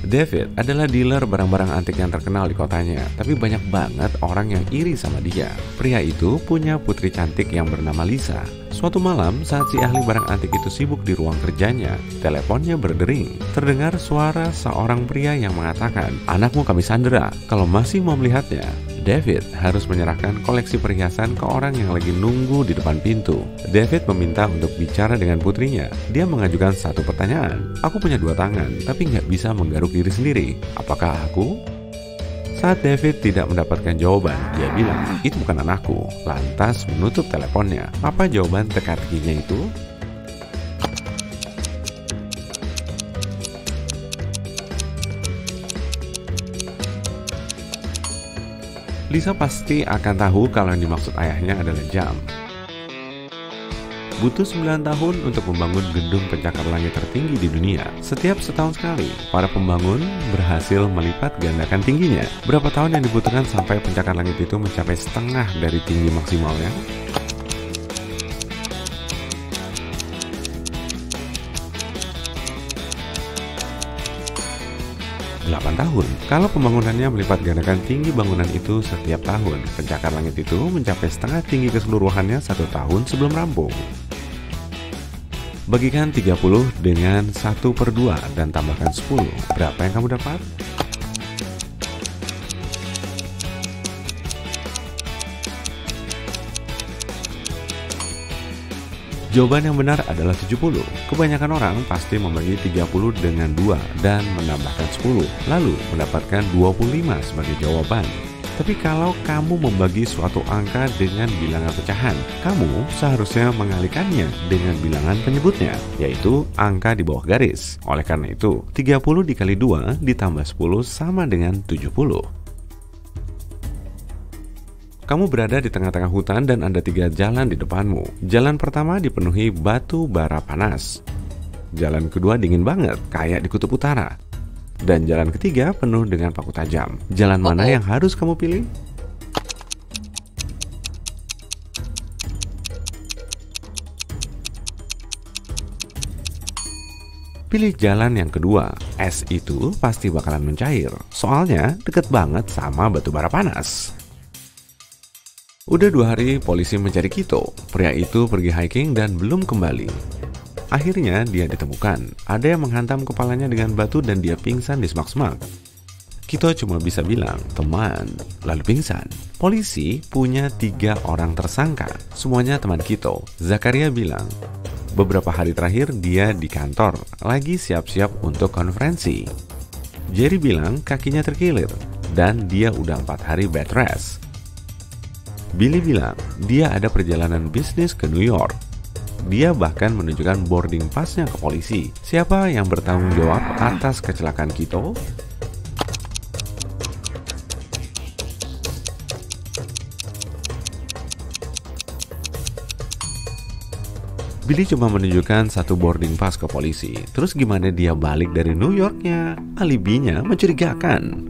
David adalah dealer barang-barang antik yang terkenal di kotanya, tapi banyak banget orang yang iri sama dia. Pria itu punya putri cantik yang bernama Lisa. Suatu malam saat si ahli barang antik itu sibuk di ruang kerjanya, teleponnya berdering. Terdengar suara seorang pria yang mengatakan, "Anakmu kami sandera, kalau masih mau melihatnya." David harus menyerahkan koleksi perhiasan ke orang yang lagi nunggu di depan pintu. David meminta untuk bicara dengan putrinya. Dia mengajukan satu pertanyaan. "Aku punya 2 tangan, tapi nggak bisa menggaruk diri sendiri. Apakah aku?" Saat David tidak mendapatkan jawaban, dia bilang, "Itu bukan anakku." Lantas menutup teleponnya. Apa jawaban teka-tekinya itu? Lisa pasti akan tahu kalau yang dimaksud ayahnya adalah jam. Butuh 9 tahun untuk membangun gedung pencakar langit tertinggi di dunia. Setiap setahun sekali, para pembangun berhasil melipat gandakan tingginya. Berapa tahun yang dibutuhkan sampai pencakar langit itu mencapai setengah dari tinggi maksimalnya? 8 tahun. Kalau pembangunannya melipat gandakan tinggi bangunan itu setiap tahun, pencakar langit itu mencapai setengah tinggi keseluruhannya 1 tahun sebelum rampung. Bagikan 30 dengan 1/2 dan tambahkan 10. Berapa yang kamu dapat? Jawaban yang benar adalah 70. Kebanyakan orang pasti membagi 30 dengan 2 dan menambahkan 10, lalu mendapatkan 25 sebagai jawaban. Tapi kalau kamu membagi suatu angka dengan bilangan pecahan, kamu seharusnya mengalihkannya dengan bilangan penyebutnya, yaitu angka di bawah garis. Oleh karena itu, 30 dikali 2 ditambah 10 sama dengan 70. Kamu berada di tengah-tengah hutan dan ada 3 jalan di depanmu. Jalan pertama dipenuhi batu bara panas. Jalan kedua dingin banget, kayak di kutub utara. Dan jalan ketiga penuh dengan paku tajam. Jalan mana yang harus kamu pilih? Pilih jalan yang kedua. Es itu pasti bakalan mencair. Soalnya deket banget sama batu bara panas. Udah 2 hari polisi mencari Kito. Pria itu pergi hiking dan belum kembali. Akhirnya dia ditemukan. Ada yang menghantam kepalanya dengan batu dan dia pingsan di semak-semak. Kito cuma bisa bilang, "Teman," lalu pingsan. Polisi punya 3 orang tersangka. Semuanya teman Kito. Zakaria bilang, beberapa hari terakhir dia di kantor, lagi siap-siap untuk konferensi. Jerry bilang kakinya terkilir dan dia udah 4 hari bed rest. Billy bilang dia ada perjalanan bisnis ke New York. Dia bahkan menunjukkan boarding pass-nya ke polisi. Siapa yang bertanggung jawab atas kecelakaan Kito? Billy cuma menunjukkan 1 boarding pass ke polisi. Terus gimana dia balik dari New Yorknya? Alibinya mencurigakan.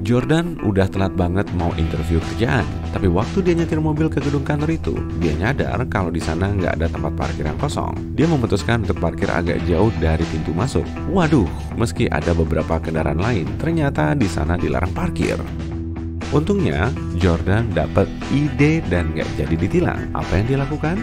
Jordan udah telat banget mau interview kerjaan, tapi waktu dia nyetir mobil ke gedung kantor itu, dia nyadar kalau di sana nggak ada tempat parkir yang kosong. Dia memutuskan untuk parkir agak jauh dari pintu masuk. Waduh, meski ada beberapa kendaraan lain, ternyata di sana dilarang parkir. Untungnya, Jordan dapat ide dan nggak jadi ditilang. Apa yang dia lakukan?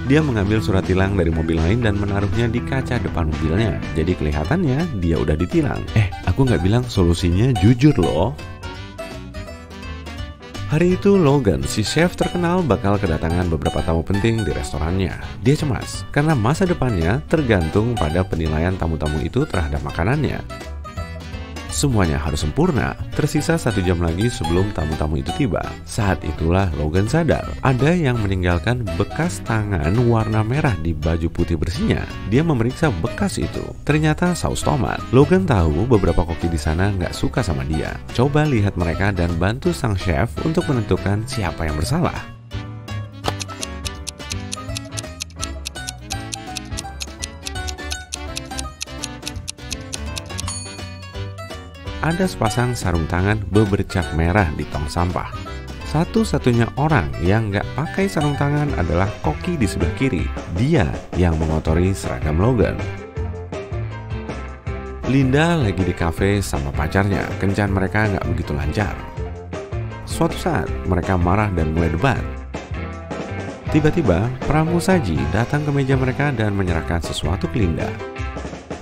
Dia mengambil surat tilang dari mobil lain dan menaruhnya di kaca depan mobilnya. Jadi kelihatannya dia udah ditilang. Aku nggak bilang solusinya jujur loh. Hari itu Logan, si chef terkenal, bakal kedatangan beberapa tamu penting di restorannya. Dia cemas karena masa depannya tergantung pada penilaian tamu-tamu itu terhadap makanannya. Semuanya harus sempurna. Tersisa 1 jam lagi sebelum tamu-tamu itu tiba. Saat itulah Logan sadar ada yang meninggalkan bekas tangan warna merah di baju putih bersihnya. Dia memeriksa bekas itu. Ternyata saus tomat. Logan tahu beberapa koki di sana nggak suka sama dia. Coba lihat mereka dan bantu sang chef untuk menentukan siapa yang bersalah. Ada sepasang sarung tangan bebercak merah di tong sampah. Satu-satunya orang yang nggak pakai sarung tangan adalah koki di sebelah kiri. Dia yang mengotori seragam Logan. Linda lagi di kafe sama pacarnya. Kencan mereka nggak begitu lancar. Suatu saat mereka marah dan mulai debat. Tiba-tiba pramusaji datang ke meja mereka dan menyerahkan sesuatu ke Linda.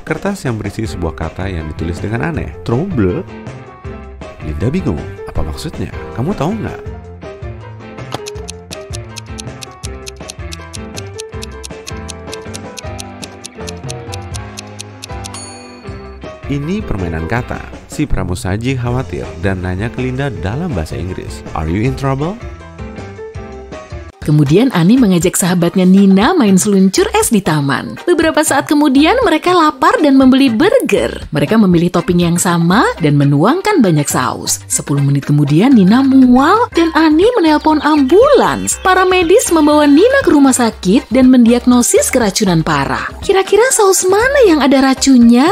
Kertas yang berisi sebuah kata yang ditulis dengan aneh. Trouble? Linda bingung. Apa maksudnya? Kamu tahu nggak? Ini permainan kata. Si pramusaji khawatir dan nanya ke Linda dalam bahasa Inggris. Are you in trouble? Kemudian Annie mengajak sahabatnya Nina main seluncur es di taman. Beberapa saat kemudian mereka lapar dan membeli burger. Mereka memilih topping yang sama dan menuangkan banyak saus. 10 menit kemudian Nina mual dan Annie menelpon ambulans. Para medis membawa Nina ke rumah sakit dan mendiagnosis keracunan parah. Kira-kira saus mana yang ada racunnya?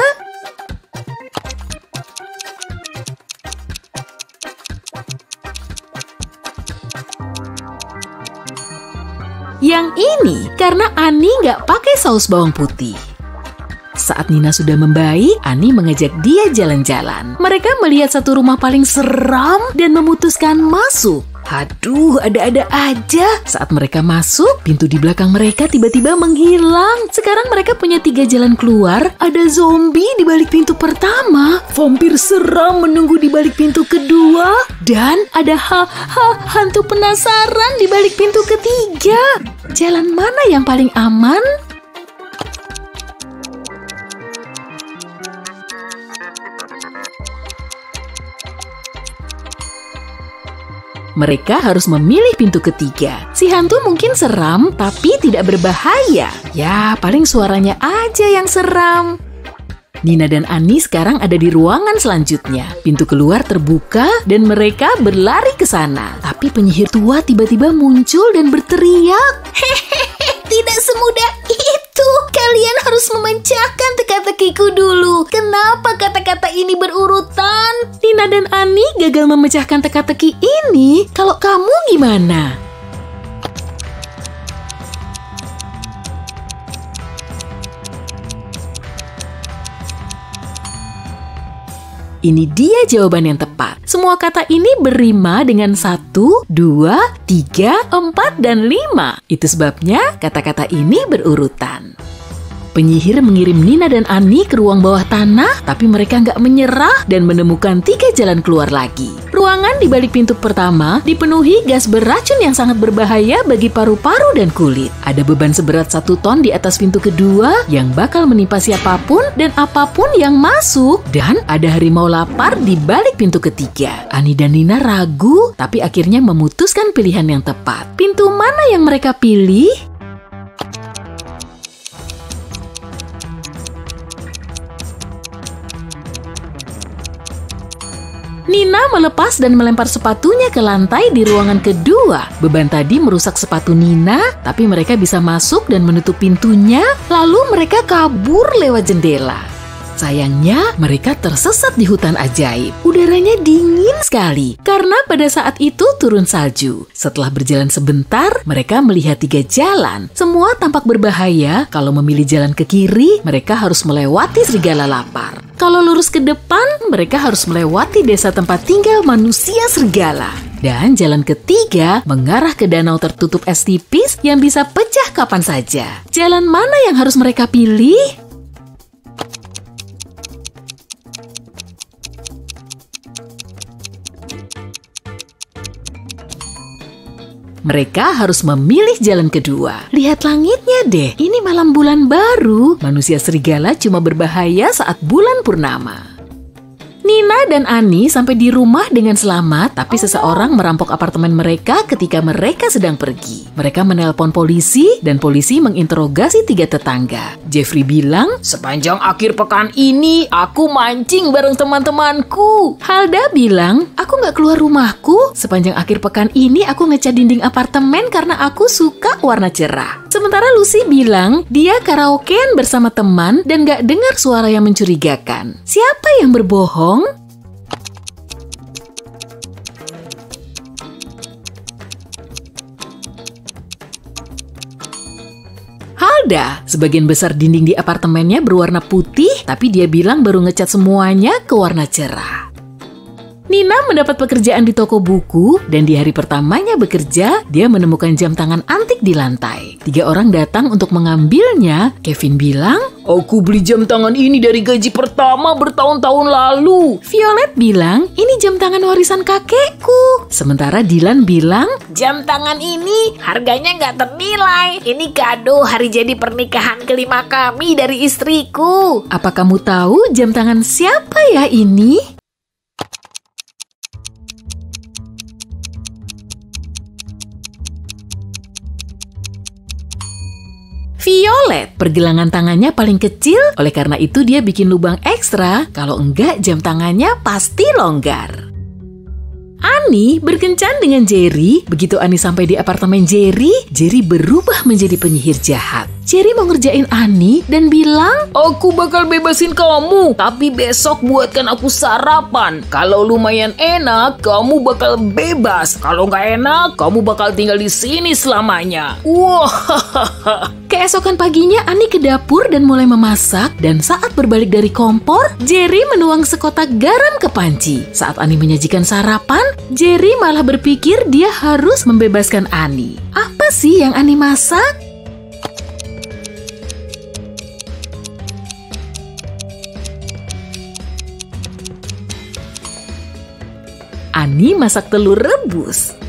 Yang ini karena Annie nggak pakai saus bawang putih. Saat Nina sudah membaik, Annie mengajak dia jalan-jalan. Mereka melihat satu rumah paling seram dan memutuskan masuk. Aduh, ada-ada aja. Saat mereka masuk, pintu di belakang mereka tiba-tiba menghilang. Sekarang mereka punya 3 jalan keluar. Ada zombie di balik pintu pertama, vampir seram menunggu di balik pintu kedua, dan ada hantu penasaran di balik pintu ketiga. Jalan mana yang paling aman? Mereka harus memilih pintu ketiga. Si hantu mungkin seram, tapi tidak berbahaya. Ya, paling suaranya aja yang seram. Nina dan Annie sekarang ada di ruangan selanjutnya. Pintu keluar terbuka dan mereka berlari ke sana. Tapi penyihir tua tiba-tiba muncul dan berteriak. Hehehe, tidak semudah itu. Kalian harus memecahkan teka-tekiku dulu. Kenapa kata-kata ini berurutan? Nina dan Annie gagal memecahkan teka-teki ini. Kalau kamu gimana? Ini dia jawaban yang tepat. Semua kata ini berrima dengan 1, 2, 3, 4, dan 5. Itu sebabnya kata-kata ini berurutan. Penyihir mengirim Nina dan Annie ke ruang bawah tanah, tapi mereka nggak menyerah dan menemukan 3 jalan keluar lagi. Ruangan di balik pintu pertama dipenuhi gas beracun yang sangat berbahaya bagi paru-paru dan kulit. Ada beban seberat 1 ton di atas pintu kedua yang bakal menimpa siapapun dan apapun yang masuk. Dan ada harimau lapar di balik pintu ketiga. Annie dan Nina ragu, tapi akhirnya memutuskan pilihan yang tepat. Pintu mana yang mereka pilih? Nina melepas dan melempar sepatunya ke lantai di ruangan kedua. Beban tadi merusak sepatu Nina, tapi mereka bisa masuk dan menutup pintunya, lalu mereka kabur lewat jendela. Sayangnya, mereka tersesat di hutan ajaib. Udaranya dingin sekali, karena pada saat itu turun salju. Setelah berjalan sebentar, mereka melihat 3 jalan. Semua tampak berbahaya. Kalau memilih jalan ke kiri, mereka harus melewati serigala lapar. Kalau lurus ke depan, mereka harus melewati desa tempat tinggal manusia serigala. Dan jalan ketiga mengarah ke danau tertutup es tipis yang bisa pecah kapan saja. Jalan mana yang harus mereka pilih? Mereka harus memilih jalan kedua. Lihat langitnya deh, ini malam bulan baru. Manusia serigala cuma berbahaya saat bulan purnama. Nina dan Annie sampai di rumah dengan selamat, tapi seseorang merampok apartemen mereka ketika mereka sedang pergi. Mereka menelpon polisi, dan polisi menginterogasi 3 tetangga. Jeffrey bilang, "Sepanjang akhir pekan ini, aku mancing bareng teman-temanku." Halda bilang, "Aku nggak keluar rumahku. Sepanjang akhir pekan ini, aku ngecat dinding apartemen karena aku suka warna cerah." Sementara Lucy bilang, dia karaokean bersama teman dan nggak dengar suara yang mencurigakan. Siapa yang berbohong? berbeda. Sebagian besar dinding di apartemennya berwarna putih, tapi dia bilang baru ngecat semuanya ke warna cerah. Nina mendapat pekerjaan di toko buku, dan di hari pertamanya bekerja, dia menemukan jam tangan antik di lantai. 3 orang datang untuk mengambilnya. Kevin bilang, "Aku beli jam tangan ini dari gaji pertama bertahun-tahun lalu." Violet bilang, "Ini jam tangan warisan kakekku." Sementara Dylan bilang, "Jam tangan ini harganya nggak ternilai. Ini kado hari jadi pernikahan kelima kami dari istriku." "Apa kamu tahu jam tangan siapa ya ini?" Violet, pergelangan tangannya paling kecil, oleh karena itu dia bikin lubang ekstra, kalau enggak jam tangannya pasti longgar. Annie berkencan dengan Jerry. Begitu Annie sampai di apartemen Jerry, Jerry berubah menjadi penyihir jahat. Jerry mau ngerjain Annie dan bilang, "Aku bakal bebasin kamu, tapi besok buatkan aku sarapan. Kalau lumayan enak, kamu bakal bebas. Kalau nggak enak, kamu bakal tinggal di sini selamanya." Wah. Keesokan paginya Annie ke dapur dan mulai memasak, dan saat berbalik dari kompor, Jerry menuang sekotak garam ke panci. Saat Annie menyajikan sarapan, Jerry malah berpikir dia harus membebaskan Annie. Apa sih yang Annie masak? Annie masak telur rebus.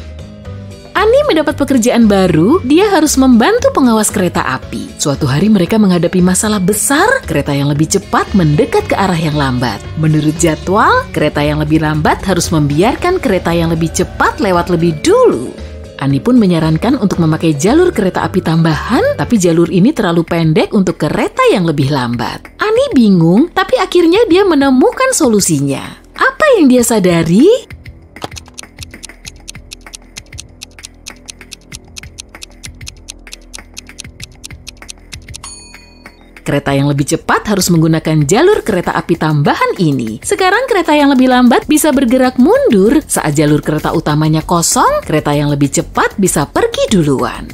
Annie mendapat pekerjaan baru, dia harus membantu pengawas kereta api. Suatu hari mereka menghadapi masalah besar, kereta yang lebih cepat mendekat ke arah yang lambat. Menurut jadwal, kereta yang lebih lambat harus membiarkan kereta yang lebih cepat lewat lebih dulu. Annie pun menyarankan untuk memakai jalur kereta api tambahan, tapi jalur ini terlalu pendek untuk kereta yang lebih lambat. Annie bingung, tapi akhirnya dia menemukan solusinya. Apa yang dia sadari? Kereta yang lebih cepat harus menggunakan jalur kereta api tambahan ini. Sekarang kereta yang lebih lambat bisa bergerak mundur. Saat jalur kereta utamanya kosong, kereta yang lebih cepat bisa pergi duluan.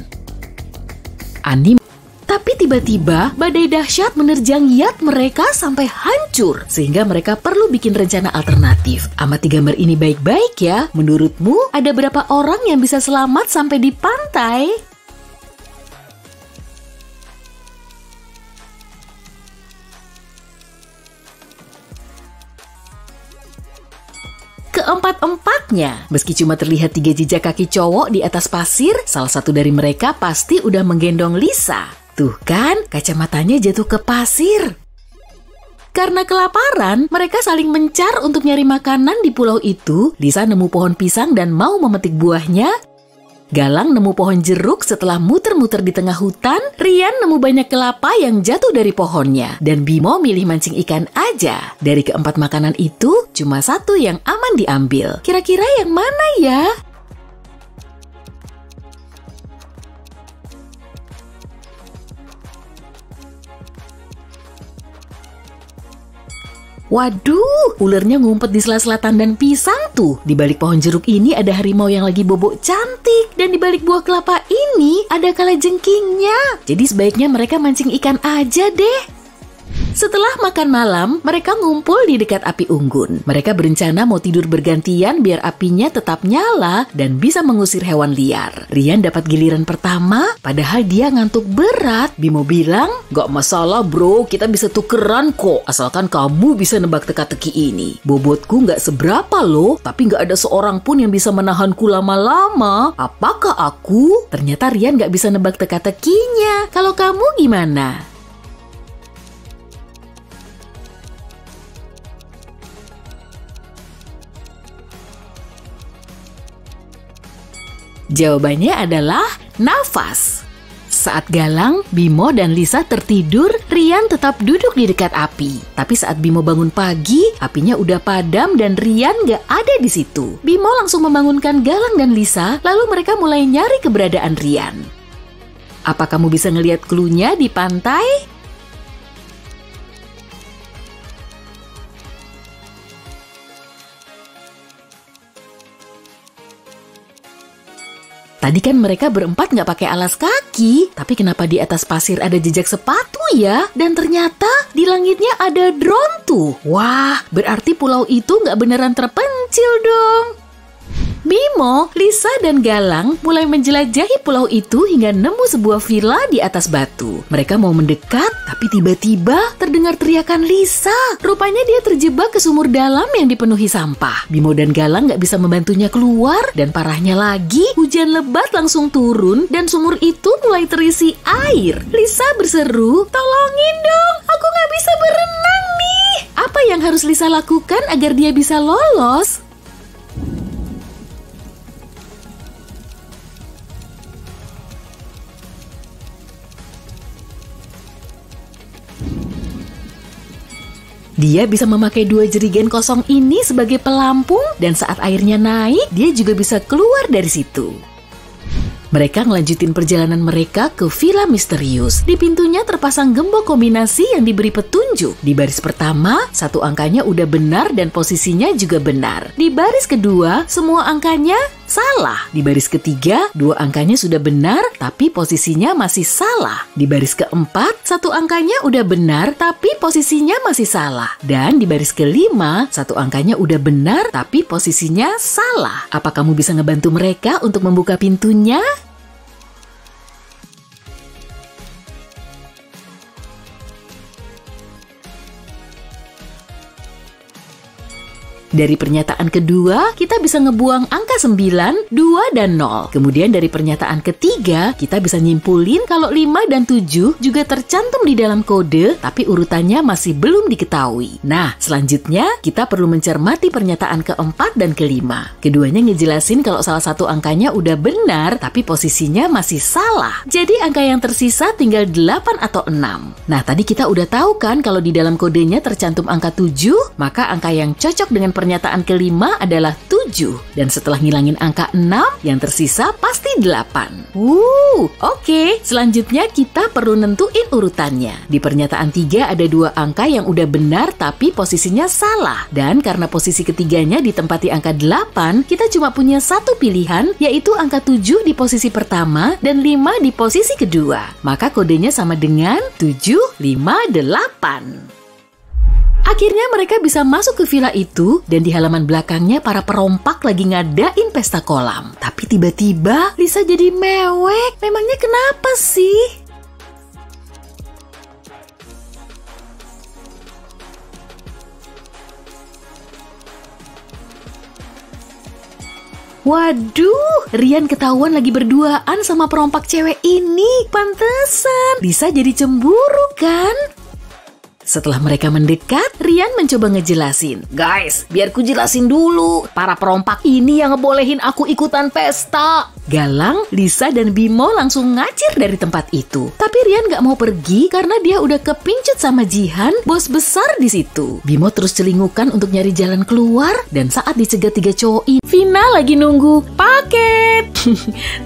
Tapi tiba-tiba badai dahsyat menerjang yacht mereka sampai hancur, sehingga mereka perlu bikin rencana alternatif. Amati gambar ini baik-baik ya. Menurutmu ada berapa orang yang bisa selamat sampai di pantai? Keempat-empatnya, meski cuma terlihat 3 jejak kaki cowok di atas pasir, salah satu dari mereka pasti udah menggendong Lisa. Tuh kan, kacamatanya jatuh ke pasir. Karena kelaparan, mereka saling mencar untuk nyari makanan di pulau itu. Lisa nemu pohon pisang dan mau memetik buahnya. Galang nemu pohon jeruk setelah muter-muter di tengah hutan. Rian nemu banyak kelapa yang jatuh dari pohonnya. Dan Bimo milih mancing ikan aja. Dari keempat makanan itu, cuma satu yang aman diambil. Kira-kira yang mana ya? Waduh, ularnya ngumpet di sela-sela tandan pisang tuh. Di balik pohon jeruk ini ada harimau yang lagi bobok cantik. Dan di balik buah kelapa ini ada kalajengkingnya. Jadi sebaiknya mereka mancing ikan aja deh. Setelah makan malam, mereka ngumpul di dekat api unggun. Mereka berencana mau tidur bergantian biar apinya tetap nyala dan bisa mengusir hewan liar. Rian dapat giliran pertama, padahal dia ngantuk berat. Bimo bilang, "Gak masalah bro, kita bisa tukeran kok, asalkan kamu bisa nebak teka-teki ini. Bobotku gak seberapa loh, tapi gak ada seorang pun yang bisa menahanku lama-lama. Apakah aku?" Ternyata Rian gak bisa nebak teka-tekinya. Kalau kamu gimana? Jawabannya adalah nafas. Saat Galang, Bimo, dan Lisa tertidur, Rian tetap duduk di dekat api. Tapi saat Bimo bangun pagi, apinya udah padam dan Rian gak ada di situ. Bimo langsung membangunkan Galang dan Lisa, lalu mereka mulai nyari keberadaan Rian. Apa kamu bisa ngelihat clue-nya di pantai? Tadi kan mereka berempat nggak pakai alas kaki, tapi kenapa di atas pasir ada jejak sepatu ya? Dan ternyata di langitnya ada drone tuh. Wah, berarti pulau itu nggak beneran terpencil dong. Bimo, Lisa, dan Galang mulai menjelajahi pulau itu hingga nemu sebuah villa di atas batu. Mereka mau mendekat, tapi tiba-tiba terdengar teriakan Lisa. Rupanya dia terjebak ke sumur dalam yang dipenuhi sampah. Bimo dan Galang nggak bisa membantunya keluar, dan parahnya lagi, hujan lebat langsung turun dan sumur itu mulai terisi air. Lisa berseru, "Tolongin dong, aku nggak bisa berenang nih." Apa yang harus Lisa lakukan agar dia bisa lolos? Dia bisa memakai 2 jerigen kosong ini sebagai pelampung dan saat airnya naik, dia juga bisa keluar dari situ. Mereka ngelanjutin perjalanan mereka ke Villa Misterius. Di pintunya terpasang gembok kombinasi yang diberi petunjuk. Di baris pertama, 1 angkanya udah benar dan posisinya juga benar. Di baris kedua, semua angkanya salah. Di baris ketiga, 2 angkanya sudah benar tapi posisinya masih salah. Di baris keempat, 1 angkanya udah benar tapi posisinya masih salah. Dan di baris kelima, 1 angkanya udah benar tapi posisinya salah. Apa kamu bisa ngebantu mereka untuk membuka pintunya? Dari pernyataan kedua, kita bisa ngebuang angka 9, 2, dan 0. Kemudian dari pernyataan ketiga, kita bisa nyimpulin kalau 5 dan 7 juga tercantum di dalam kode, tapi urutannya masih belum diketahui. Nah, selanjutnya kita perlu mencermati pernyataan keempat dan kelima. Keduanya ngejelasin kalau salah satu angkanya udah benar, tapi posisinya masih salah. Jadi angka yang tersisa tinggal 8 atau 6. Nah, tadi kita udah tahu kan kalau di dalam kodenya tercantum angka 7, maka angka yang cocok dengan pernyataan kelima adalah 7. Dan setelah ngilangin angka 6, yang tersisa pasti 8. Oke. Selanjutnya kita perlu nentuin urutannya. Di pernyataan 3 ada 2 angka yang udah benar tapi posisinya salah. Dan karena posisi ketiganya ditempati angka 8, kita cuma punya 1 pilihan, yaitu angka 7 di posisi pertama dan 5 di posisi kedua. Maka kodenya sama dengan 758. Akhirnya mereka bisa masuk ke villa itu dan di halaman belakangnya para perompak lagi ngadain pesta kolam. Tapi tiba-tiba Lisa jadi mewek. Memangnya kenapa sih? Waduh, Rian ketahuan lagi berduaan sama perompak cewek ini. Pantesan Lisa jadi cemburu kan? Setelah mereka mendekat, Rian mencoba ngejelasin. Guys, biar ku jelasin dulu. Para perompak ini yang ngebolehin aku ikutan pesta. Galang, Lisa, dan Bimo langsung ngacir dari tempat itu. Tapi Rian gak mau pergi karena dia udah kepincut sama Jihan, bos besar di situ. Bimo terus celingukan untuk nyari jalan keluar dan saat dicegat 3 cowok ini, Vina lagi nunggu paket.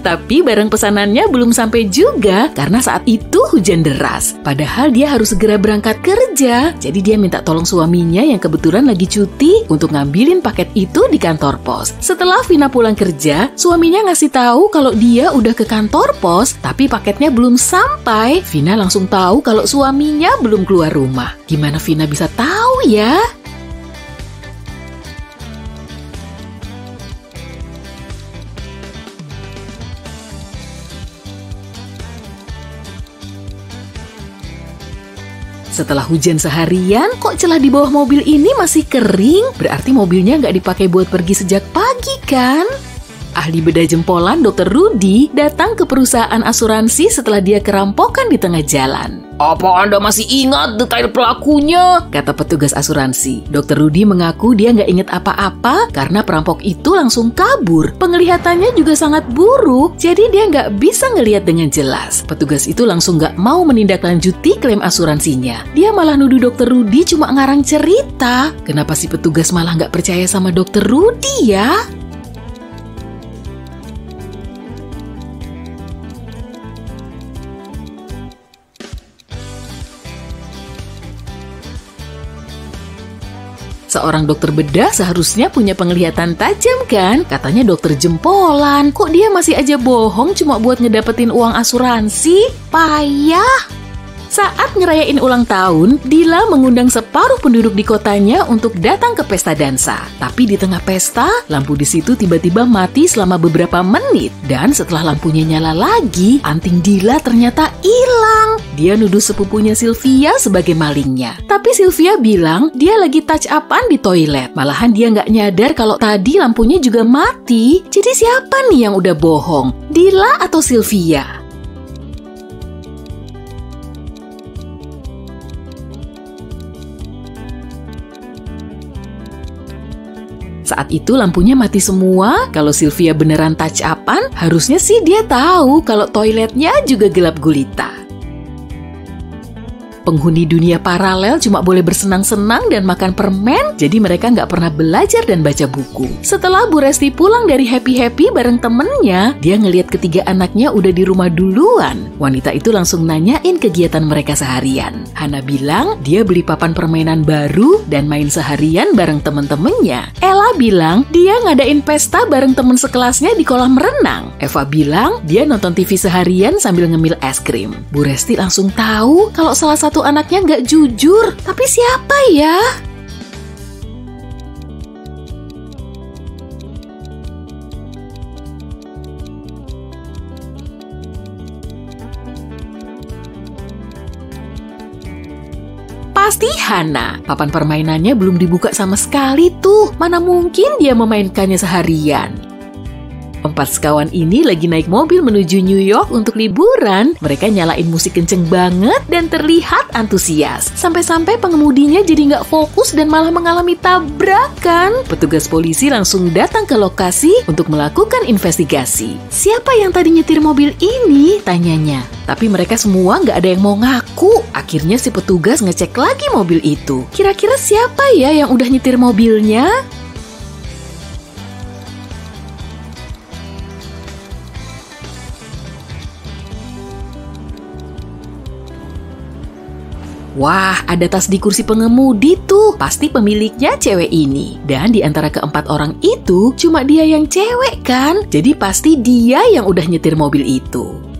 Tapi barang pesanannya belum sampai juga karena saat itu hujan deras. Padahal dia harus segera berangkat kerja. Jadi dia minta tolong suaminya yang kebetulan lagi cuti untuk ngambilin paket itu di kantor pos. Setelah Vina pulang kerja, suaminya ngasih tahu kalau dia udah ke kantor pos, tapi paketnya belum sampai. Vina langsung tahu kalau suaminya belum keluar rumah. Gimana Vina bisa tahu ya? Setelah hujan seharian, kok celah di bawah mobil ini masih kering? Berarti mobilnya nggak dipakai buat pergi sejak pagi kan? Ahli bedah jempolan Dr. Rudy datang ke perusahaan asuransi setelah dia kerampokan di tengah jalan. Apa Anda masih ingat detail pelakunya? Kata petugas asuransi. Dr. Rudy mengaku dia nggak ingat apa-apa karena perampok itu langsung kabur. Penglihatannya juga sangat buruk, jadi dia nggak bisa ngelihat dengan jelas. Petugas itu langsung nggak mau menindaklanjuti klaim asuransinya. Dia malah nuduh Dr. Rudy cuma ngarang cerita. Kenapa si petugas malah nggak percaya sama Dr. Rudy ya? Seorang dokter bedah seharusnya punya penglihatan tajam kan? Katanya dokter jempolan. Kok dia masih aja bohong cuma buat ngedapetin uang asuransi? Payah. Saat ngerayain ulang tahun, Dila mengundang separuh penduduk di kotanya untuk datang ke pesta dansa. Tapi di tengah pesta, lampu di situ tiba-tiba mati selama beberapa menit. Dan setelah lampunya nyala lagi, anting Dila ternyata hilang. Dia nuduh sepupunya Sylvia sebagai malingnya. Tapi Sylvia bilang dia lagi touch up-an di toilet. Malahan dia nggak nyadar kalau tadi lampunya juga mati. Jadi siapa nih yang udah bohong? Dila atau Sylvia? Saat itu lampunya mati semua. Kalau Sylvia beneran touch up-an, harusnya sih dia tahu kalau toiletnya juga gelap gulita. Penghuni dunia paralel cuma boleh bersenang-senang dan makan permen, jadi mereka nggak pernah belajar dan baca buku. Setelah Bu Resti pulang dari happy-happy bareng temennya, dia ngelihat ketiga anaknya udah di rumah duluan. Wanita itu langsung nanyain kegiatan mereka seharian. Hana bilang dia beli papan permainan baru dan main seharian bareng temen-temennya. Ella bilang dia ngadain pesta bareng temen sekelasnya di kolam renang. Eva bilang dia nonton TV seharian sambil ngemil es krim. Bu Resti langsung tahu kalau salah satu anaknya nggak jujur. Tapi siapa ya? Pasti Hana. Papan permainannya belum dibuka sama sekali tuh. Mana mungkin dia memainkannya seharian. Empat sekawan ini lagi naik mobil menuju New York untuk liburan. Mereka nyalain musik kenceng banget dan terlihat antusias. Sampai-sampai pengemudinya jadi nggak fokus dan malah mengalami tabrakan. Petugas polisi langsung datang ke lokasi untuk melakukan investigasi. Siapa yang tadi nyetir mobil ini? Tanyanya. Tapi mereka semua nggak ada yang mau ngaku. Akhirnya si petugas ngecek lagi mobil itu. Kira-kira siapa ya yang udah nyetir mobilnya? Wah, ada tas di kursi pengemudi tuh. Pasti pemiliknya cewek ini. Dan di antara keempat orang itu, cuma dia yang cewek kan? Jadi pasti dia yang udah nyetir mobil itu.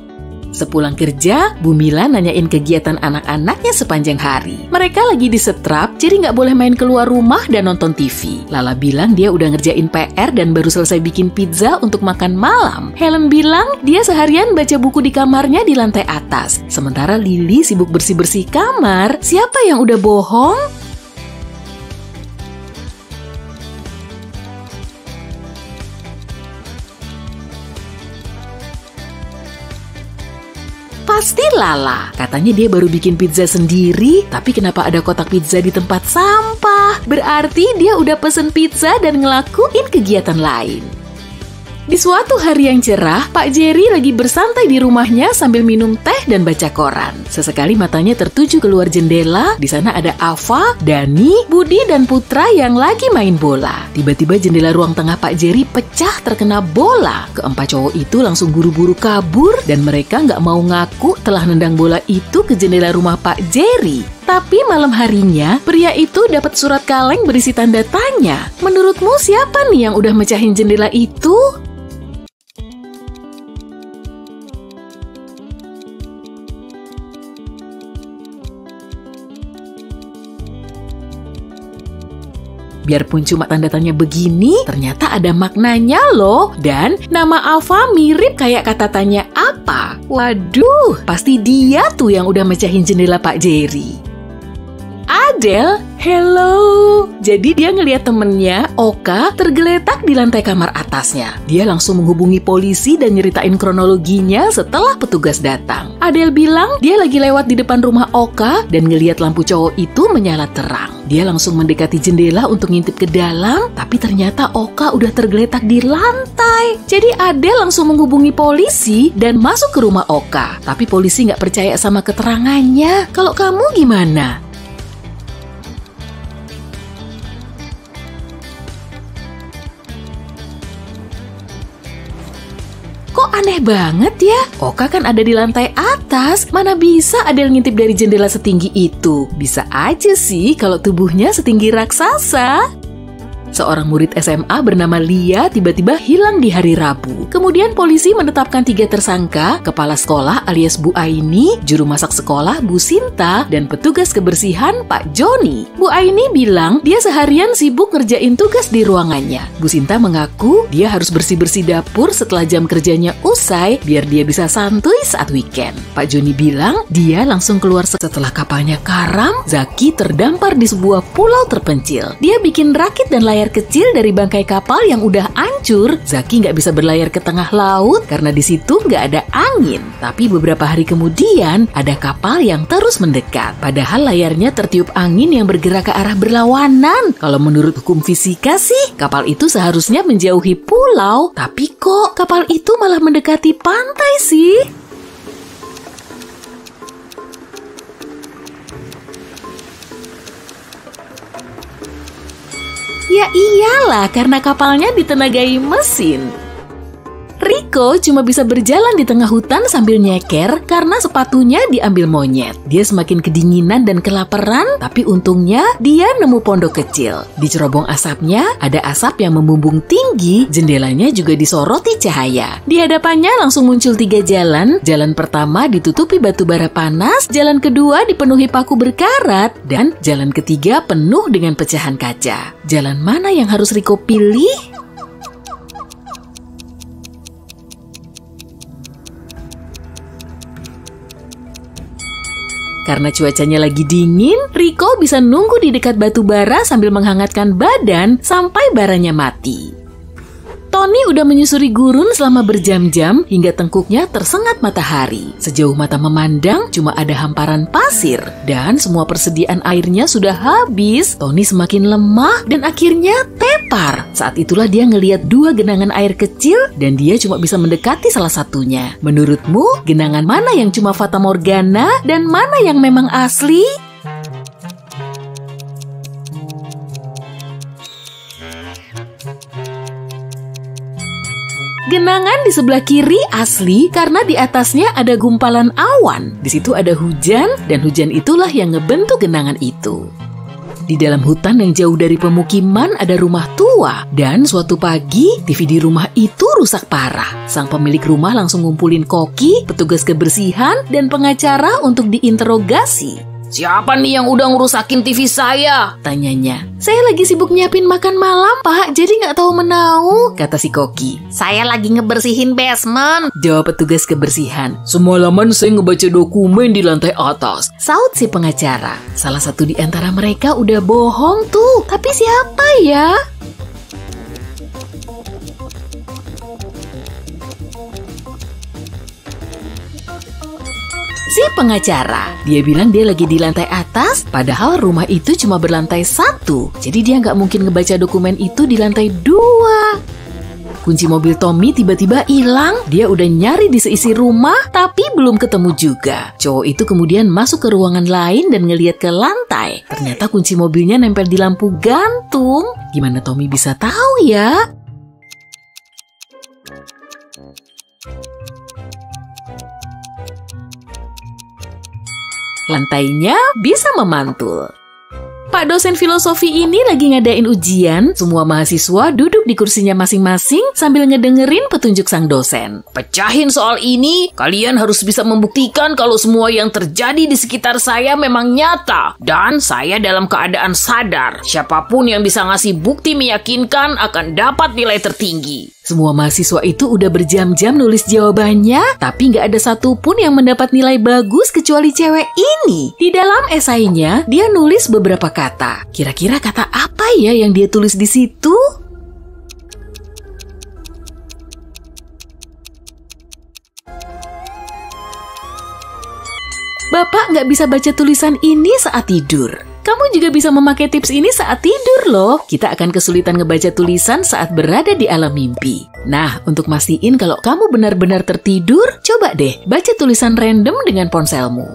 Sepulang kerja, Bu Mila nanyain kegiatan anak-anaknya sepanjang hari. Mereka lagi disetrap, jadi nggak boleh main keluar rumah dan nonton TV. Lala bilang dia udah ngerjain PR dan baru selesai bikin pizza untuk makan malam. Helen bilang dia seharian baca buku di kamarnya di lantai atas. Sementara Lily sibuk bersih-bersih kamar. Siapa yang udah bohong? Pasti Lala. Katanya dia baru bikin pizza sendiri, tapi kenapa ada kotak pizza di tempat sampah? Berarti dia udah pesen pizza dan ngelakuin kegiatan lain. Di suatu hari yang cerah, Pak Jerry lagi bersantai di rumahnya sambil minum teh dan baca koran. Sesekali matanya tertuju keluar jendela. Di sana ada Ava, Dani, Budi, dan Putra yang lagi main bola. Tiba-tiba jendela ruang tengah Pak Jerry pecah terkena bola. Keempat cowok itu langsung buru-buru kabur dan mereka nggak mau ngaku telah nendang bola itu ke jendela rumah Pak Jerry. Tapi malam harinya, pria itu dapat surat kaleng berisi tanda tanya. Menurutmu siapa nih yang udah mecahin jendela itu? Biarpun cuma tanda tanya begini, ternyata ada maknanya loh. Dan nama Ava mirip kayak kata tanya apa. Waduh, pasti dia tuh yang udah mecahin jendela Pak Jerry. Adele, hello. Jadi dia ngelihat temennya, Oka, tergeletak di lantai kamar atasnya. Dia langsung menghubungi polisi dan nyeritain kronologinya setelah petugas datang. Adele bilang dia lagi lewat di depan rumah Oka dan ngelihat lampu cowok itu menyala terang. Dia langsung mendekati jendela untuk ngintip ke dalam, tapi ternyata Oka udah tergeletak di lantai. Jadi Adele langsung menghubungi polisi dan masuk ke rumah Oka. Tapi polisi nggak percaya sama keterangannya. Kalau kamu gimana? Kok aneh banget ya? Oka kan ada di lantai atas. Mana bisa Adele ngintip dari jendela setinggi itu? Bisa aja sih kalau tubuhnya setinggi raksasa. Seorang murid SMA bernama Lia tiba-tiba hilang di hari Rabu. Kemudian polisi menetapkan 3 tersangka, kepala sekolah alias Bu Aini, juru masak sekolah Bu Sinta, dan petugas kebersihan Pak Joni. Bu Aini bilang dia seharian sibuk ngerjain tugas di ruangannya. Bu Sinta mengaku dia harus bersih-bersih dapur setelah jam kerjanya usai biar dia bisa santuy saat weekend. Pak Joni bilang dia langsung keluar setelah kapalnya karam. Zaki terdampar di sebuah pulau terpencil. Dia bikin rakit dan layar kecil dari bangkai kapal yang udah hancur. Zaki nggak bisa berlayar ke tengah laut karena di situ nggak ada angin. Tapi beberapa hari kemudian ada kapal yang terus mendekat. Padahal layarnya tertiup angin yang bergerak ke arah berlawanan. Kalau menurut hukum fisika sih, kapal itu seharusnya menjauhi pulau. Tapi kok kapal itu malah mendekati pantai sih? Ya iyalah, karena kapalnya ditenagai mesin. Rico cuma bisa berjalan di tengah hutan sambil nyeker karena sepatunya diambil monyet. Dia semakin kedinginan dan kelaparan, tapi untungnya dia nemu pondok kecil. Di cerobong asapnya ada asap yang membumbung tinggi, jendelanya juga disoroti cahaya. Di hadapannya langsung muncul 3 jalan. Jalan pertama ditutupi batu bara panas, jalan kedua dipenuhi paku berkarat, dan jalan ketiga penuh dengan pecahan kaca. Jalan mana yang harus Rico pilih? Karena cuacanya lagi dingin, Rico bisa nunggu di dekat batu bara sambil menghangatkan badan sampai baranya mati. Tony udah menyusuri gurun selama berjam-jam hingga tengkuknya tersengat matahari. Sejauh mata memandang, cuma ada hamparan pasir dan semua persediaan airnya sudah habis. Tony semakin lemah dan akhirnya tepar. Saat itulah dia ngelihat 2 genangan air kecil dan dia cuma bisa mendekati salah satunya. Menurutmu, genangan mana yang cuma fata morgana dan mana yang memang asli? Genangan di sebelah kiri asli karena di atasnya ada gumpalan awan. Di situ ada hujan dan hujan itulah yang ngebentuk genangan itu. Di dalam hutan yang jauh dari pemukiman ada rumah tua dan suatu pagi TV di rumah itu rusak parah. Sang pemilik rumah langsung ngumpulin koki, petugas kebersihan, dan pengacara untuk diinterogasi. Siapa nih yang udah ngerusakin TV saya? Tanyanya. Saya lagi sibuk nyiapin makan malam, Pak, jadi nggak tahu menau, kata si koki. Saya lagi ngebersihin basement, jawab petugas kebersihan. Semalaman saya ngebaca dokumen di lantai atas, saut si pengacara. Salah satu di antara mereka udah bohong tuh, tapi siapa ya? Si pengacara, dia bilang dia lagi di lantai atas, padahal rumah itu cuma berlantai 1. Jadi dia nggak mungkin ngebaca dokumen itu di lantai 2. Kunci mobil Tommy tiba-tiba hilang. Dia udah nyari di seisi rumah, tapi belum ketemu juga. Cowok itu kemudian masuk ke ruangan lain dan ngeliat ke lantai. Ternyata kunci mobilnya nempel di lampu gantung. Gimana Tommy bisa tahu ya? Lantainya bisa memantul. Pak dosen filosofi ini lagi ngadain ujian. Semua mahasiswa duduk di kursinya masing-masing sambil ngedengerin petunjuk sang dosen. Pecahin soal ini, kalian harus bisa membuktikan kalau semua yang terjadi di sekitar saya memang nyata. Dan saya dalam keadaan sadar. Siapapun yang bisa ngasih bukti meyakinkan akan dapat nilai tertinggi. Semua mahasiswa itu udah berjam-jam nulis jawabannya, tapi nggak ada satupun yang mendapat nilai bagus kecuali cewek ini. Di dalam esainya, dia nulis beberapa kata. Kira-kira kata apa ya yang dia tulis di situ? Bapak nggak bisa baca tulisan ini saat tidur. Kamu juga bisa memakai tips ini saat tidur loh. Kita akan kesulitan ngebaca tulisan saat berada di alam mimpi. Nah, untuk mastiin kalau kamu benar-benar tertidur, coba deh baca tulisan random dengan ponselmu.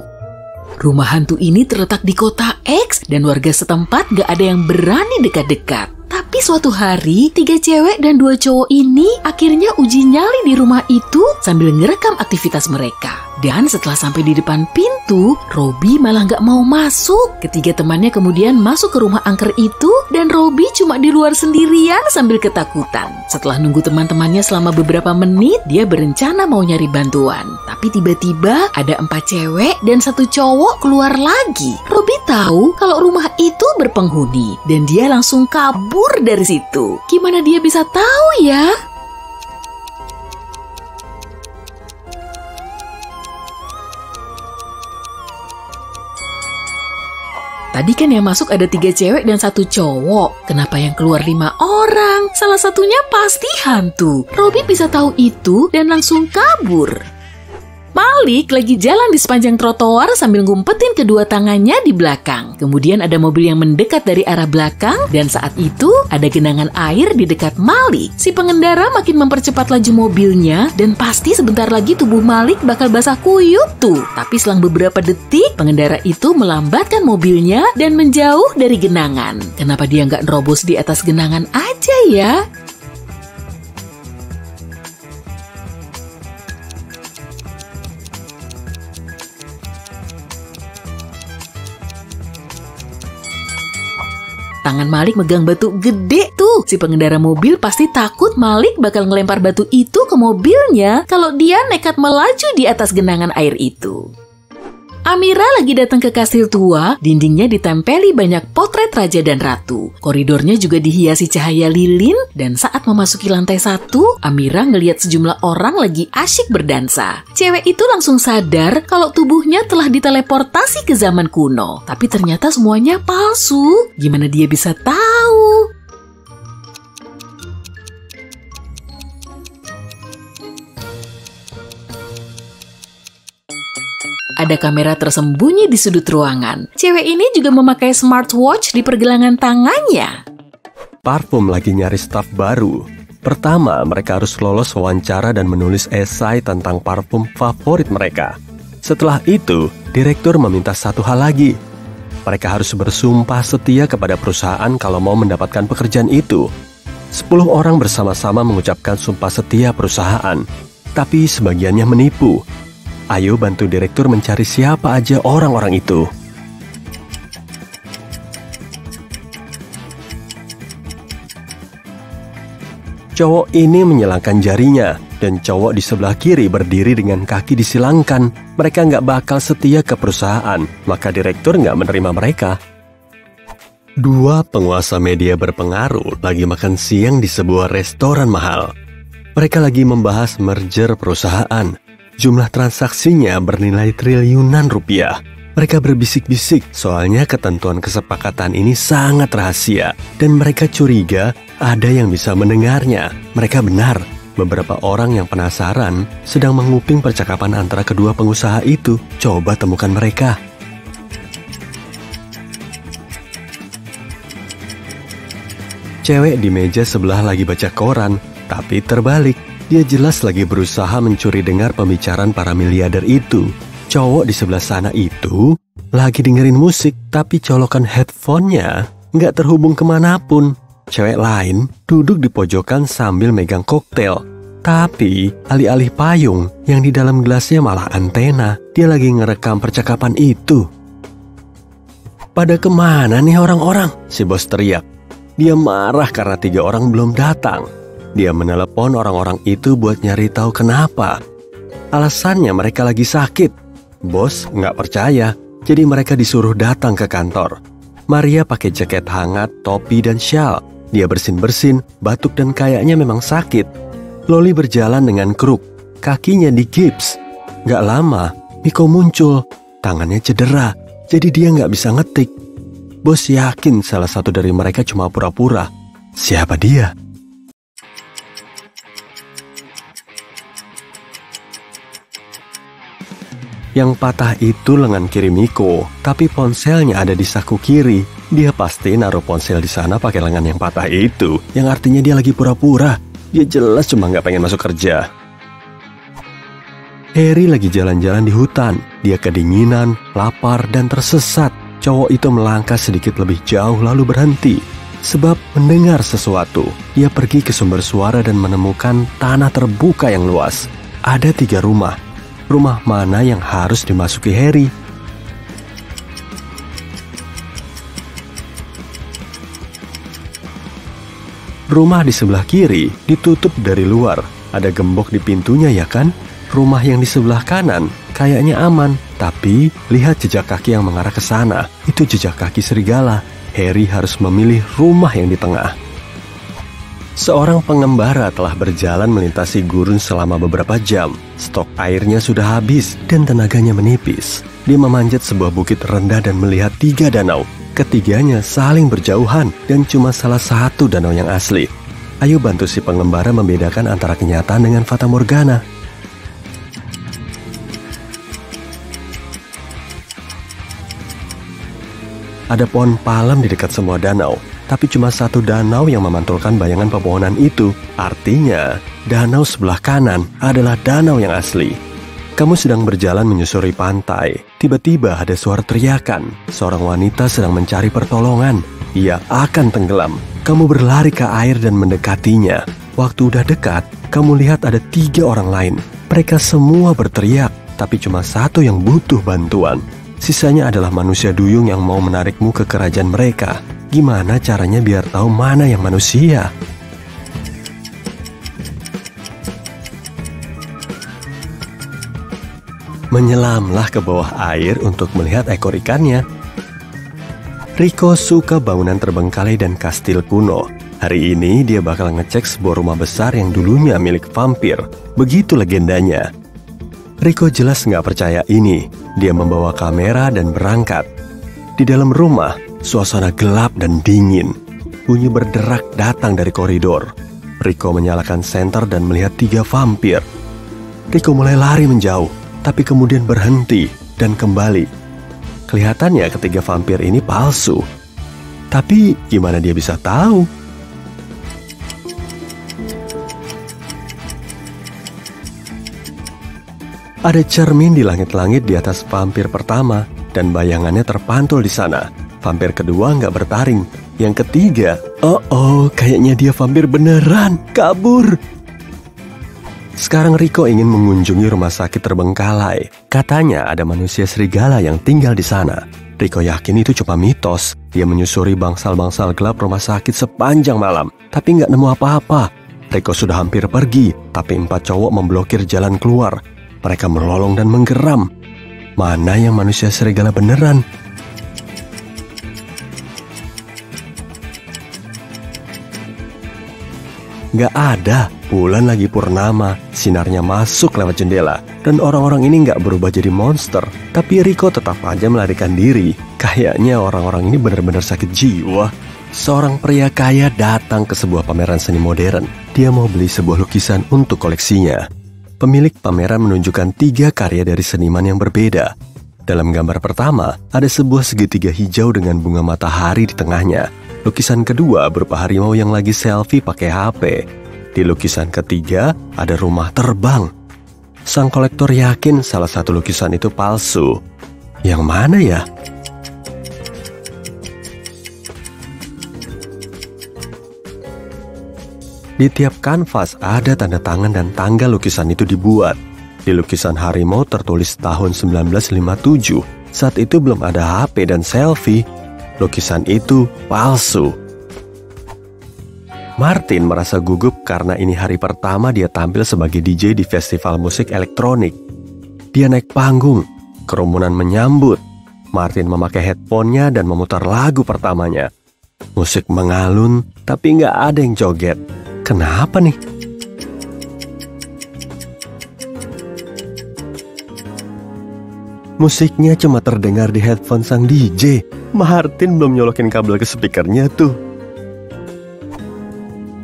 Rumah hantu ini terletak di kota X dan warga setempat gak ada yang berani dekat-dekat. Tapi suatu hari, 3 cewek dan 2 cowok ini akhirnya uji nyali di rumah itu sambil ngerekam aktivitas mereka. Dan setelah sampai di depan pintu, Robby malah gak mau masuk. Ketiga temannya kemudian masuk ke rumah angker itu dan Robby cuma di luar sendirian sambil ketakutan. Setelah nunggu teman-temannya selama beberapa menit, dia berencana mau nyari bantuan. Tapi tiba-tiba ada 4 cewek dan 1 cowok keluar lagi. Robby tahu kalau rumah itu berpenghuni dan dia langsung kabur dari situ. Gimana dia bisa tahu ya? Tadi kan yang masuk ada 3 cewek dan 1 cowok. Kenapa yang keluar 5 orang? Salah satunya pasti hantu. Robby bisa tahu itu dan langsung kabur. Malik lagi jalan di sepanjang trotoar sambil ngumpetin kedua tangannya di belakang. Kemudian ada mobil yang mendekat dari arah belakang dan saat itu ada genangan air di dekat Malik. Si pengendara makin mempercepat laju mobilnya dan pasti sebentar lagi tubuh Malik bakal basah kuyup tuh. Tapi selang beberapa detik pengendara itu melambatkan mobilnya dan menjauh dari genangan. Kenapa dia nggak nerobos di atas genangan aja ya? Tangan Malik megang batu gede tuh. Si pengendara mobil pasti takut Malik bakal ngelempar batu itu ke mobilnya kalau dia nekat melaju di atas genangan air itu. Amira lagi datang ke kastil tua, dindingnya ditempeli banyak potret raja dan ratu. Koridornya juga dihiasi cahaya lilin dan saat memasuki lantai 1, Amira ngelihat sejumlah orang lagi asyik berdansa. Cewek itu langsung sadar kalau tubuhnya telah diteleportasi ke zaman kuno. Tapi ternyata semuanya palsu. Gimana dia bisa tahu? Ada kamera tersembunyi di sudut ruangan. Cewek ini juga memakai smartwatch di pergelangan tangannya. Parfum lagi nyari staf baru. Pertama, mereka harus lolos wawancara dan menulis esai tentang parfum favorit mereka. Setelah itu, direktur meminta satu hal lagi. Mereka harus bersumpah setia kepada perusahaan kalau mau mendapatkan pekerjaan itu. 10 orang bersama-sama mengucapkan sumpah setia perusahaan, tapi sebagiannya menipu. Ayo bantu direktur mencari siapa aja orang-orang itu. Cowok ini menyilangkan jarinya, dan cowok di sebelah kiri berdiri dengan kaki disilangkan. Mereka nggak bakal setia ke perusahaan, maka direktur nggak menerima mereka. 2 penguasa media berpengaruh lagi makan siang di sebuah restoran mahal. Mereka lagi membahas merger perusahaan. Jumlah transaksinya bernilai triliunan rupiah. Mereka berbisik-bisik soalnya ketentuan kesepakatan ini sangat rahasia. Dan mereka curiga ada yang bisa mendengarnya. Mereka benar, beberapa orang yang penasaran sedang menguping percakapan antara kedua pengusaha itu. Coba temukan mereka. Cewek di meja sebelah lagi baca koran, tapi terbalik. Dia jelas lagi berusaha mencuri dengar pembicaraan para miliarder itu. Cowok di sebelah sana itu lagi dengerin musik, tapi colokan headphone-nya nggak terhubung kemanapun. Cewek lain duduk di pojokan sambil megang koktail. Tapi alih-alih payung, yang di dalam gelasnya malah antena. Dia lagi ngerekam percakapan itu. Pada kemana nih orang-orang? Si bos teriak. Dia marah karena 3 orang belum datang. Dia menelepon orang-orang itu buat nyari tahu kenapa. Alasannya mereka lagi sakit. Bos nggak percaya, jadi mereka disuruh datang ke kantor. Maria pakai jaket hangat, topi, dan syal. Dia bersin-bersin, batuk, dan kayaknya memang sakit. Loli berjalan dengan kruk, kakinya digips. Nggak lama, Miko muncul. Tangannya cedera, jadi dia nggak bisa ngetik. Bos yakin salah satu dari mereka cuma pura-pura. Siapa dia? Yang patah itu lengan kiri Miko, tapi ponselnya ada di saku kiri. Dia pasti naruh ponsel di sana pakai lengan yang patah itu, yang artinya dia lagi pura-pura. Dia jelas cuma nggak pengen masuk kerja. Harry lagi jalan-jalan di hutan. Dia kedinginan, lapar, dan tersesat. Cowok itu melangkah sedikit lebih jauh lalu berhenti. sebab mendengar sesuatu. Dia pergi ke sumber suara dan menemukan tanah terbuka yang luas. Ada 3 rumah. Rumah mana yang harus dimasuki Harry? Rumah di sebelah kiri ditutup dari luar. Ada gembok di pintunya ya kan? Rumah yang di sebelah kanan kayaknya aman. Tapi lihat jejak kaki yang mengarah ke sana. Itu jejak kaki serigala. Harry harus memilih rumah yang di tengah. Seorang pengembara telah berjalan melintasi gurun selama beberapa jam. Stok airnya sudah habis dan tenaganya menipis. Dia memanjat sebuah bukit rendah dan melihat 3 danau. Ketiganya saling berjauhan dan cuma salah satu danau yang asli. Ayo bantu si pengembara membedakan antara kenyataan dengan fata morgana. Ada pohon palem di dekat semua danau, tapi cuma satu danau yang memantulkan bayangan pepohonan itu. Artinya, danau sebelah kanan adalah danau yang asli. Kamu sedang berjalan menyusuri pantai. Tiba-tiba ada suara teriakan. Seorang wanita sedang mencari pertolongan. Ia akan tenggelam. Kamu berlari ke air dan mendekatinya. Waktu udah dekat, kamu lihat ada 3 orang lain. Mereka semua berteriak, tapi cuma satu yang butuh bantuan. Sisanya adalah manusia duyung yang mau menarikmu ke kerajaan mereka. Gimana caranya biar tahu mana yang manusia? Menyelamlah ke bawah air untuk melihat ekor ikannya. Rico suka bangunan terbengkalai dan kastil kuno. Hari ini dia bakal ngecek sebuah rumah besar yang dulunya milik vampir. Begitu legendanya. Rico jelas nggak percaya ini. Dia membawa kamera dan berangkat. Di dalam rumah, suasana gelap dan dingin. Bunyi berderak datang dari koridor. Rico menyalakan senter dan melihat 3 vampir. Rico mulai lari menjauh, tapi kemudian berhenti dan kembali. Kelihatannya ketiga vampir ini palsu. Tapi gimana dia bisa tahu? Ada cermin di langit-langit di atas vampir pertama, dan bayangannya terpantul di sana. Vampir kedua nggak bertaring. Yang ketiga, kayaknya dia vampir beneran, kabur. Sekarang Rico ingin mengunjungi rumah sakit terbengkalai. Katanya ada manusia serigala yang tinggal di sana. Rico yakin itu cuma mitos. Dia menyusuri bangsal-bangsal gelap rumah sakit sepanjang malam, tapi nggak nemu apa-apa. Rico sudah hampir pergi, tapi 4 cowok memblokir jalan keluar. Mereka melolong dan menggeram. Mana yang manusia serigala beneran? Nggak ada. Bulan lagi purnama, sinarnya masuk lewat jendela, dan orang-orang ini nggak berubah jadi monster. Tapi Rico tetap aja melarikan diri. Kayaknya orang-orang ini benar-benar sakit jiwa. Seorang pria kaya datang ke sebuah pameran seni modern. Dia mau beli sebuah lukisan untuk koleksinya. Pemilik pameran menunjukkan 3 karya dari seniman yang berbeda. Dalam gambar pertama, ada sebuah segitiga hijau dengan bunga matahari di tengahnya. Lukisan kedua berupa harimau yang lagi selfie pakai HP. Di lukisan ketiga, ada rumah terbang. Sang kolektor yakin salah satu lukisan itu palsu. Yang mana ya? Di tiap kanvas ada tanda tangan dan tanggal lukisan itu dibuat. Di lukisan harimau tertulis tahun 1957. Saat itu belum ada HP dan selfie. Lukisan itu palsu. Martin merasa gugup karena ini hari pertama dia tampil sebagai DJ di festival musik elektronik. Dia naik panggung, kerumunan menyambut. Martin memakai headphone-nya dan memutar lagu pertamanya. Musik mengalun, tapi nggak ada yang joget. Kenapa nih? Musiknya cuma terdengar di headphone sang DJ. Martin belum nyolokin kabel ke speakernya tuh.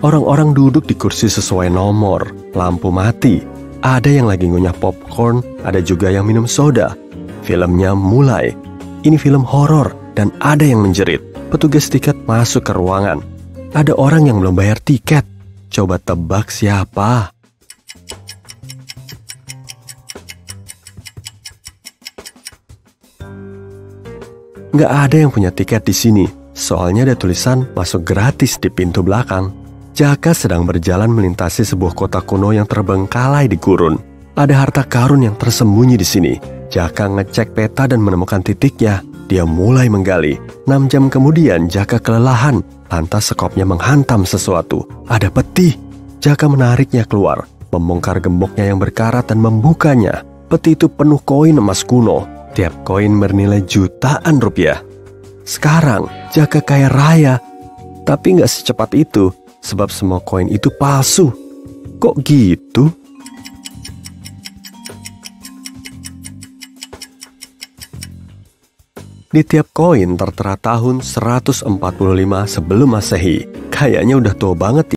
Orang-orang duduk di kursi sesuai nomor, lampu mati. Ada yang lagi ngunyah popcorn, ada juga yang minum soda. Filmnya mulai. Ini film horor dan ada yang menjerit. Petugas tiket masuk ke ruangan. Ada orang yang belum bayar tiket. Coba tebak siapa? Nggak ada yang punya tiket di sini. soalnya ada tulisan masuk gratis di pintu belakang. Jaka sedang berjalan melintasi sebuah kota kuno yang terbengkalai di gurun. Ada harta karun yang tersembunyi di sini. Jaka ngecek peta dan menemukan titiknya. Dia mulai menggali. 6 jam kemudian Jaka kelelahan. Lantas sekopnya menghantam sesuatu. Ada peti. Jaka menariknya keluar, membongkar gemboknya yang berkarat dan membukanya. Peti itu penuh koin emas kuno. Tiap koin bernilai jutaan rupiah. Sekarang Jaka kaya raya. Tapi nggak secepat itu, sebab semua koin itu palsu. Kok gitu? Di tiap koin tertera tahun 145 sebelum Masehi. Kayaknya udah tua banget ya.